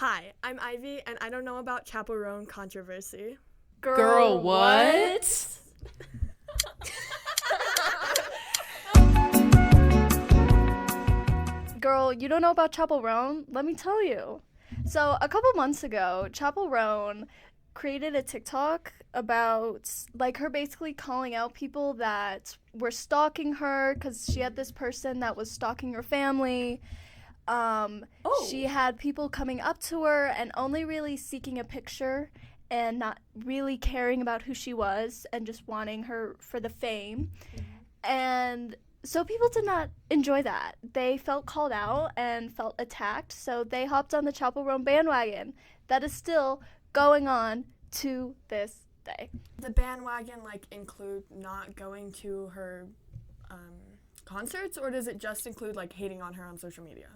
Hi, I'm Ivy, and I don't know about Chappell Roan controversy. Girl, what? Girl, you don't know about Chappell Roan? Let me tell you. So, a couple months ago, Chappell Roan created a TikTok about, like, her basically calling out people that were stalking her because she had this person that was stalking her family. She had people coming up to her and only really seeking a picture and not really caring about who she was and just wanting her for the fame. And so people did not enjoy that. They felt called out and felt attacked, so they hopped on the Chappell Roan bandwagon. That is still going on to this day. The bandwagon, include not going to her concerts, or does it just include, hating on her on social media?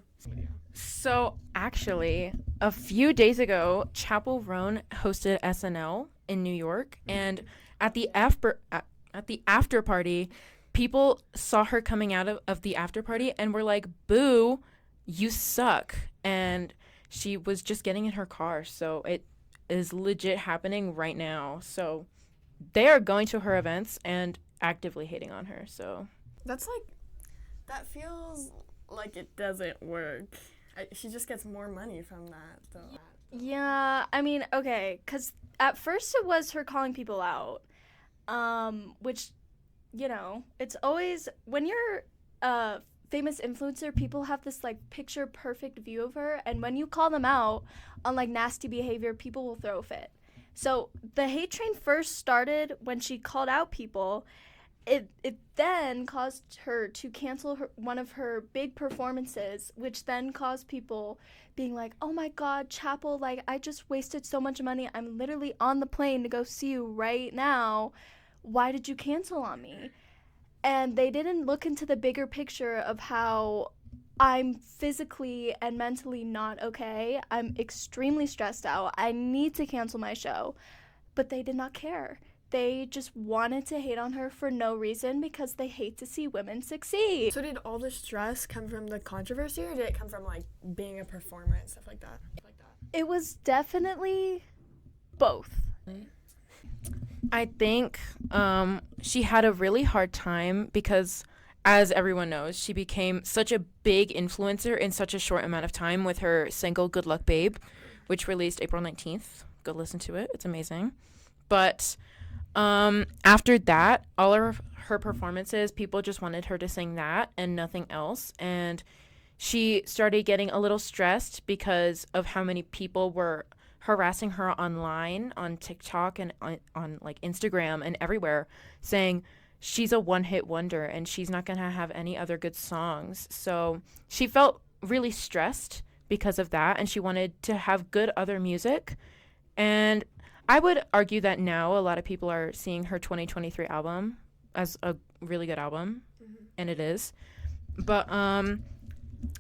So, actually, a few days ago, Chappell Roan hosted SNL in New York, and at the after party, people saw her coming out of the after party and were like, "Boo, you suck." And she was just getting in her car, so it is legit happening right now. So they are going to her events and actively hating on her. So That feels like it doesn't work. She just gets more money from that, though. Yeah, I mean, okay, because at first it was her calling people out, which, it's always, when you're a famous influencer, people have this, picture perfect view of her, and when you call them out on, nasty behavior, people will throw a fit. So the hate train first started when she called out people. It then caused her to cancel one of her big performances, which then caused people being like, "Oh my God, Chappell, I just wasted so much money. I'm literally on the plane to go see you right now. Why did you cancel on me?" And they didn't look into the bigger picture of how I'm physically and mentally not okay. I'm extremely stressed out. I need to cancel my show. But they did not care. They just wanted to hate on her for no reason because they hate to see women succeed. So did all the stress come from the controversy, or did it come from, being a performer and stuff like that? It was definitely both. I think she had a really hard time because, as everyone knows, she became such a big influencer in such a short amount of time with her single Good Luck Babe, which released April 19th. Go listen to it. It's amazing. But after that, all of her performances, people just wanted her to sing that and nothing else. And she started getting a little stressed because of how many people were harassing her online on TikTok and on Instagram and everywhere, saying she's a one-hit wonder and she's not going to have any other good songs. So she felt really stressed because of that, and she wanted to have good other music. And I would argue that now a lot of people are seeing her 2023 album as a really good album, and it is. But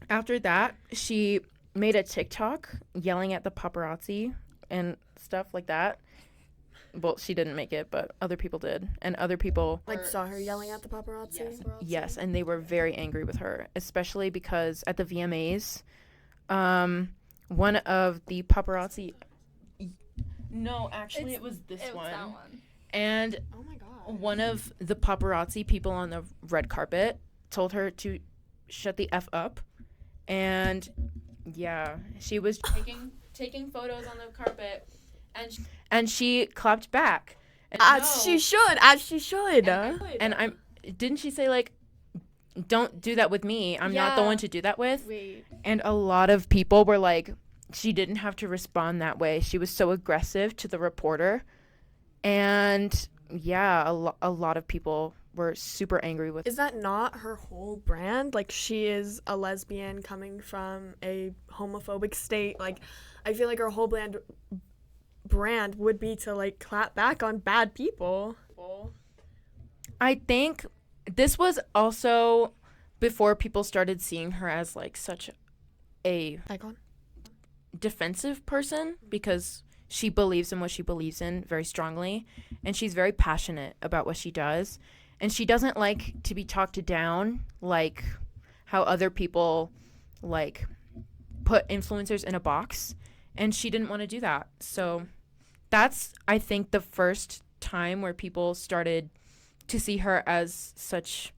after that, she made a TikTok yelling at the paparazzi and stuff like that. Well, she didn't make it, but other people did. And other people Saw her yelling at the paparazzi? Yes, and they were very angry with her, especially because at the VMAs, one of the paparazzi... No, actually, it was this one. That one. And Oh my God. one of the paparazzi people on the red carpet told her to shut the F up. And yeah, she was taking photos on the carpet, and she clapped back. And She should. And didn't she say don't do that with me? I'm not the one to do that with. Wait. And a lot of people were like, she didn't have to respond that way. She was so aggressive to the reporter. And yeah, a lot of people were super angry with. Is that not her whole brand? She is a lesbian coming from a homophobic state. I feel like her whole brand would be to clap back on bad people. I think this was also before people started seeing her as such a Icon. defensive person, because she believes in what she believes in very strongly, and she's very passionate about what she does, and she doesn't like to be talked down like how other people put influencers in a box and she didn't want to do that. So that's, I think, the first time where people started to see her as such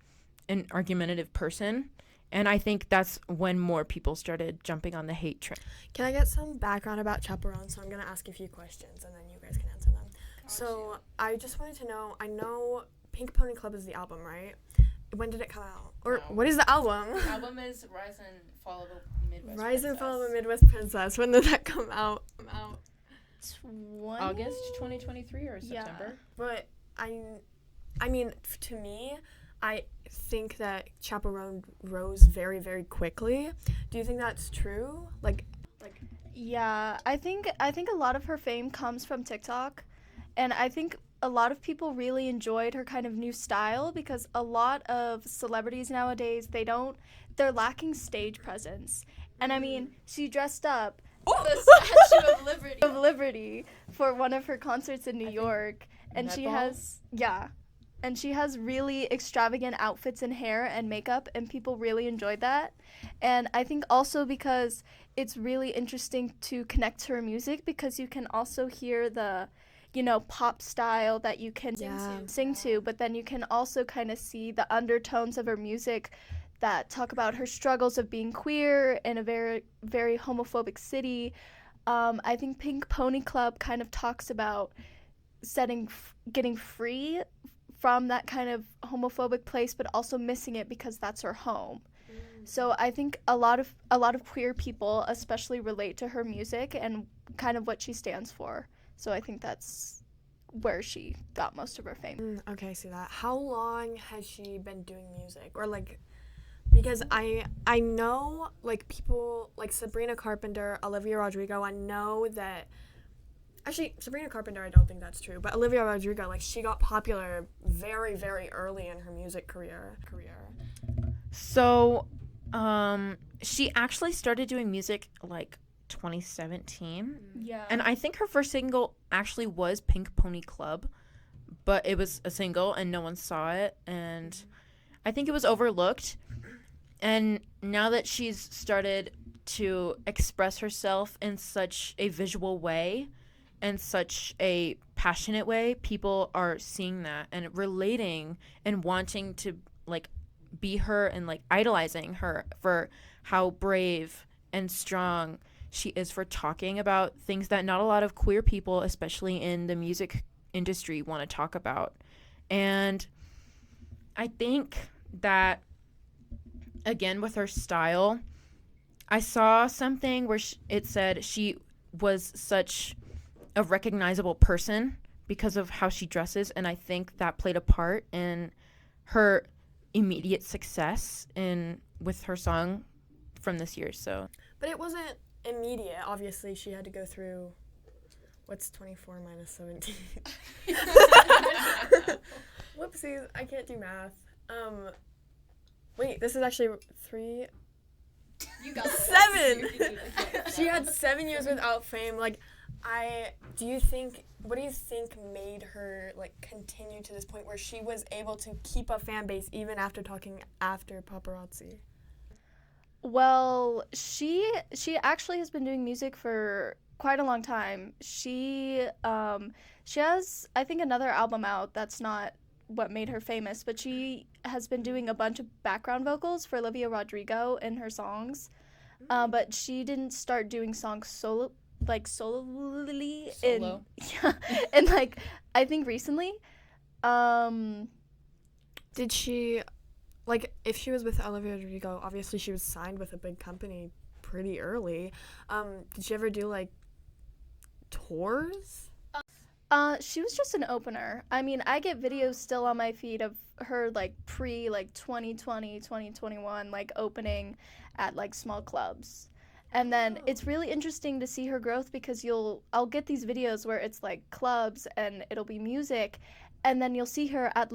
an argumentative person. And I think that's when more people started jumping on the hate train. Can I get some background about Chappell Roan? So I'm going to ask you a few questions, and then you guys can answer them. So I just wanted to know, I know Pink Pony Club is the album, right? When did it come out? Or No. what is the album? The album is Rise and Fall of a Midwest Rise and Princess. Fall of a Midwest Princess. When did that come out? August 2023 or Yeah. September? But I mean, to me, I think that Chappell Roan rose very, very quickly. Do you think that's true? Yeah, I think a lot of her fame comes from TikTok, and I think a lot of people really enjoyed her kind of new style because a lot of celebrities nowadays, they're lacking stage presence. And I mean, she dressed up the Statue of Liberty for one of her concerts in New York, and she has really extravagant outfits and hair and makeup, and people really enjoyed that. And I think also because it's really interesting to connect to her music because you can also hear the, pop style that you can sing to, but then you can also kind of see the undertones of her music that talk about her struggles of being queer in a very, very homophobic city. I think Pink Pony Club kind of talks about getting free from that kind of homophobic place, but also missing it because that's her home. So I think a lot of queer people especially relate to her music and kind of what she stands for. So I think that's where she got most of her fame. Okay, I see that. How long has she been doing music? Or because I know people like Sabrina Carpenter, Olivia Rodrigo. I know that actually Sabrina Carpenter, I don't think that's true, but Olivia Rodrigo, she got popular very, very early in her music career. So, she actually started doing music 2017. Yeah. And I think her first single actually was Pink Pony Club, but it was a single and no one saw it, and I think it was overlooked. And now that she's started to express herself in such a visual way and such a passionate way, people are seeing that and relating and wanting to be her and idolizing her for how brave and strong she is for talking about things that not a lot of queer people, especially in the music industry, want to talk about. And I think that, again, with her style, I saw something where it said she was such a recognizable person because of how she dresses, and I think that played a part in her immediate success with her song from this year. So, but it wasn't immediate. Obviously, she had to go through what's 24 minus 17. Whoopsies, I can't do math. Wait, this is actually 3. You got 7. She had 7 years without fame. What do you think made her continue to this point where she was able to keep a fan base even after talking after paparazzi? Well, she actually has been doing music for quite a long time. She has, I think, another album out that's not what made her famous, but she has been doing a bunch of background vocals for Olivia Rodrigo in her songs. But she didn't start doing songs solely Solo. and I think recently. Did she if she was with Olivia Rodrigo, obviously she was signed with a big company pretty early. Did she ever do tours? She was just an opener. I mean, I get videos still on my feed of her pre 2020, 2021 opening at small clubs. And then it's really interesting to see her growth because I'll get these videos where it's clubs and it'll be music, and then you'll see her at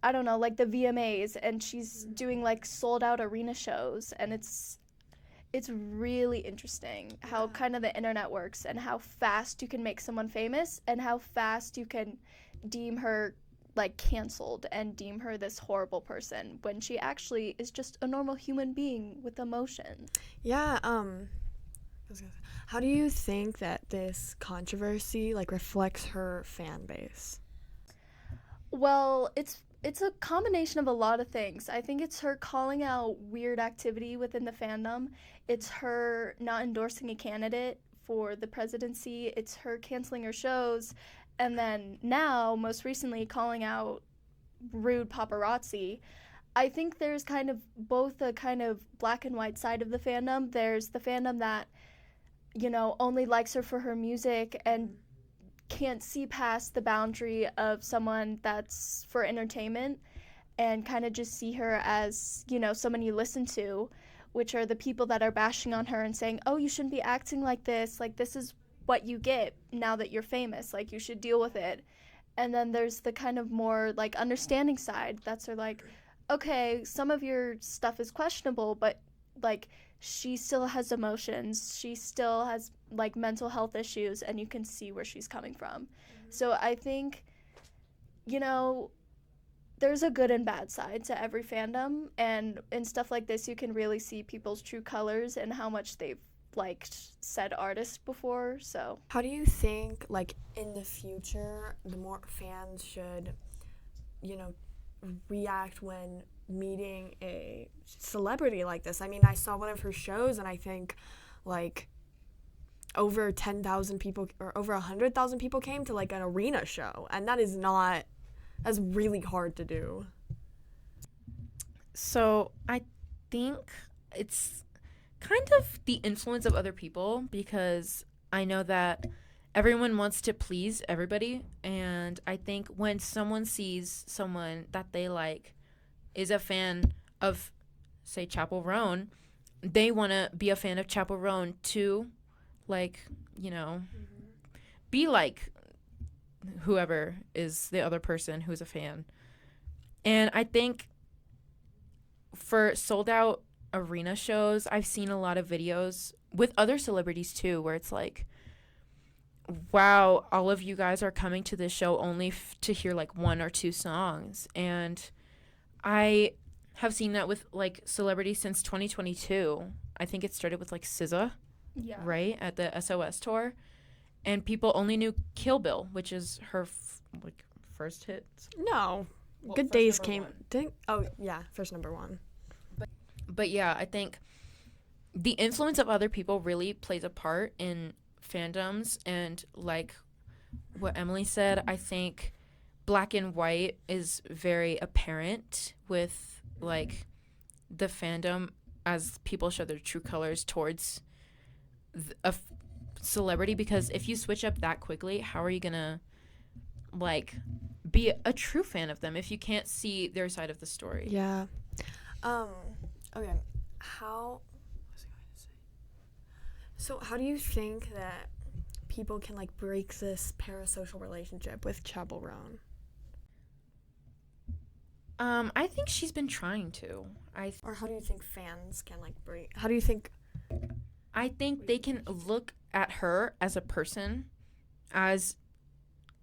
I don't know, the VMAs, and she's doing sold out arena shows, and it's really interesting how kind of the internet works and how fast you can make someone famous and how fast you can deem her canceled and deem her this horrible person when she actually is just a normal human being with emotions. Yeah, How do you think that this controversy like reflects her fan base? Well, it's a combination of a lot of things. I think it's her calling out weird activity within the fandom. It's her not endorsing a candidate for the presidency. It's her canceling her shows, and then now, most recently, calling out rude paparazzi. I think there's kind of both a kind of black and white side of the fandom. There's the fandom that, only likes her for her music and can't see past the boundary of someone that's for entertainment and kind of just see her as, someone you listen to, which are the people that are bashing on her and saying, oh, you shouldn't be acting like this. Like, this is what you get now that you're famous. Like, you should deal with it. And then there's the kind of more, like, understanding side. That's her, like, okay, some of your stuff is questionable, but, like, she still has emotions. She still has, like, mental health issues, and you can see where she's coming from. So I think, there's a good and bad side to every fandom, and in stuff like this, you can really see people's true colors and how much they've liked said artist before. So How do you think, like, in the future, the more fans should, react when meeting a celebrity like this? I mean, I saw one of her shows, and I think, like, over 10,000 people or over 100,000 people came to, like, an arena show, and that's really hard to do. So I think it's kind of the influence of other people, because I know that everyone wants to please everybody, and I think when someone sees someone that they like is a fan of, say, Chappell Roan, they want to be a fan of Chappell Roan too, like, be like whoever is the other person who's a fan. And I think for sold out arena shows, I've seen a lot of videos with other celebrities too, where it's like, wow, all of you guys are coming to this show only to hear like one or two songs. And I have seen that with like celebrities since 2022. I think it started with like SZA, right, at the SOS tour. And people only knew Kill Bill, which is her first hit. No. Well, Good first Days number came. one. First number one. But yeah, I think the influence of other people really plays a part in fandoms. And like what Emily said, I think black and white is very apparent with like the fandom as people show their true colors towards a celebrity, because if you switch up that quickly, how are you gonna like be a true fan of them if you can't see their side of the story? Yeah. Okay. How was I going to say? So how do you think that people can like break this parasocial relationship with Chappell Roan? I think she's been trying to. Or how do you think fans can like break? How do you think? I think they can look at her as a person, as,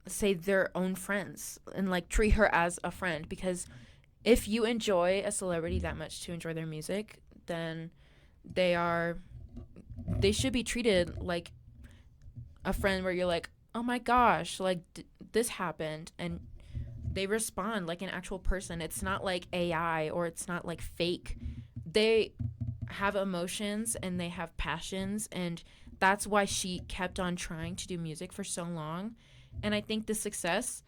say, their own friends, and like treat her as a friend. Because if you enjoy a celebrity that much to enjoy their music, then they should be treated like a friend, where you're like, oh my gosh, like this happened, and they respond like an actual person. It's not like AI, or it's not like fake. They have emotions and they have passions, and that's why she kept on trying to do music for so long. And I think the success,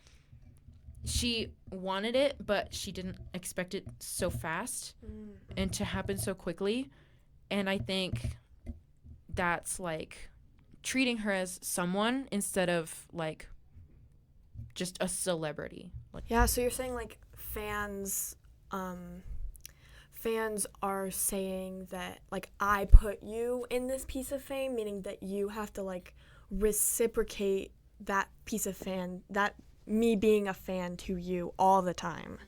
she wanted it, but she didn't expect it so fast and to happen so quickly. And I think that's like treating her as someone instead of like just a celebrity. Like, Yeah. So you're saying like fans are saying that like I put you in this piece of fame, meaning that you have to like reciprocate that piece of fan, that me being a fan to you all the time.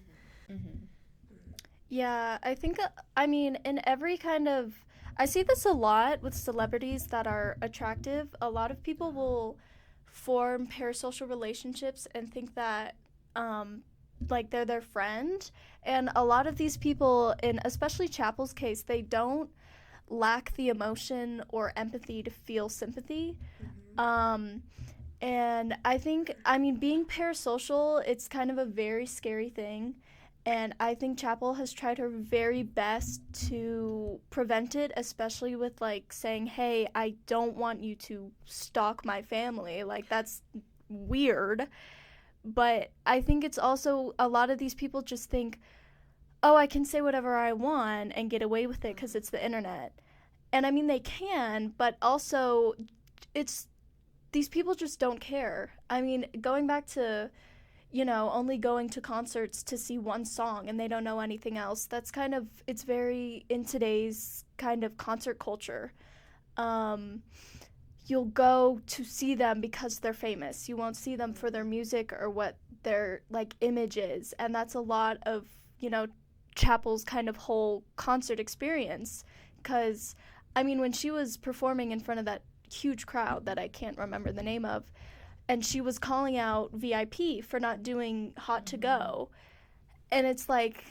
Yeah, I think, in every kind of, I see this a lot with celebrities that are attractive. A lot of people will form parasocial relationships and think that, like, they're their friend. And a lot of these people, in especially Chappell's case, they don't, lack the emotion or empathy to feel sympathy. And I think, I mean, being parasocial, it's kind of a very scary thing. And I think Chappell has tried her very best to prevent it, especially with like saying, hey, I don't want you to stalk my family. Like, that's weird. But I think it's also a lot of these people just think, oh, I can say whatever I want and get away with it because it's the internet. And I mean, they can, but also it's these people just don't care. I mean, going back to, you know, only going to concerts to see one song and they don't know anything else, that's kind of, it's very in today's kind of concert culture. You'll go to see them because they're famous. You won't see them for their music or what their, like, image is. And that's a lot of, you know, Chappell's kind of whole concert experience. Because, I mean, when she was performing in front of that huge crowd that I can't remember the name of, and she was calling out VIP for not doing Hot to Go, and it's like,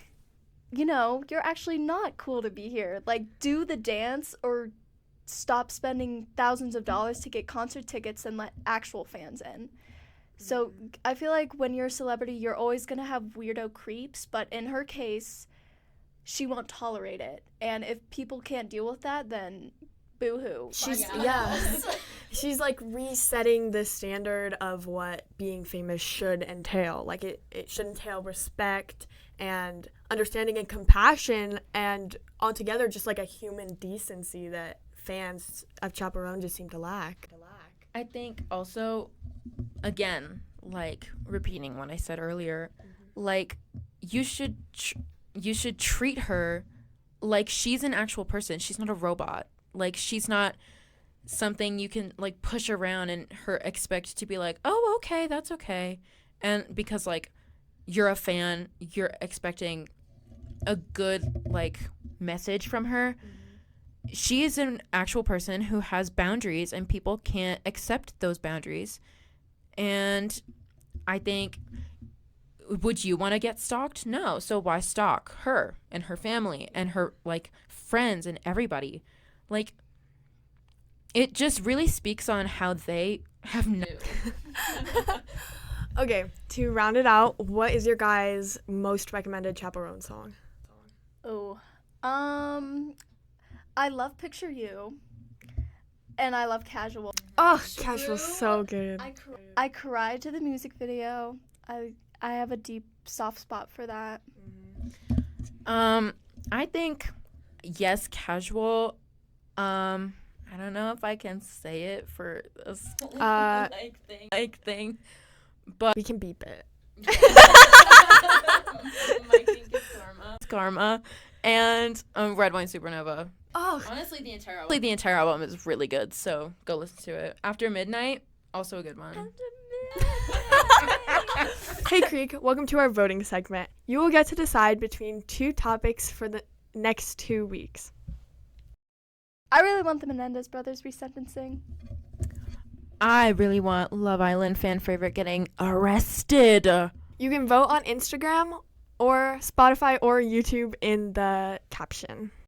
you know, you're actually not cool to be here. Like, do the dance or stop spending thousands of dollars to get concert tickets and let actual fans in. So I feel like when you're a celebrity, you're always going to have weirdo creeps, but in her case, she won't tolerate it. And if people can't deal with that, then boo-hoo. She's like resetting the standard of what being famous should entail. Like it should entail respect and understanding and compassion and altogether just like a human decency that fans of Chappell Roan just seem to lack. I think also, again, like repeating what I said earlier, like you should treat her like she's an actual person. She's not a robot. Like she's not something you can like push around and her expect to be like, oh, okay, that's okay. And because like you're a fan, you're expecting a good like message from her. She is an actual person who has boundaries and people can't accept those boundaries. And I think, would you want to get stalked? No. So why stalk her and her family and her like friends and everybody? Like, it just really speaks on how they have no. Okay, to round it out, what is your guys' most recommended Chappell Roan song? Oh, I love Picture You, and I love Casual. Oh, Casual's so good. I cried to the music video. I have a deep soft spot for that. I think yes, Casual. I don't know if I can say it for this like thing, but We can beep it. My kink is Karma, and Red Wine Supernova. Oh, Honestly, the entire album is really good, so go listen to it. After Midnight, also a good one. Hey Creek, welcome to our voting segment. You will get to decide between two topics for the next 2 weeks. I really want the Menendez brothers resentencing. I really want Love Island fan favorite getting arrested. You can vote on Instagram or Spotify or YouTube in the caption.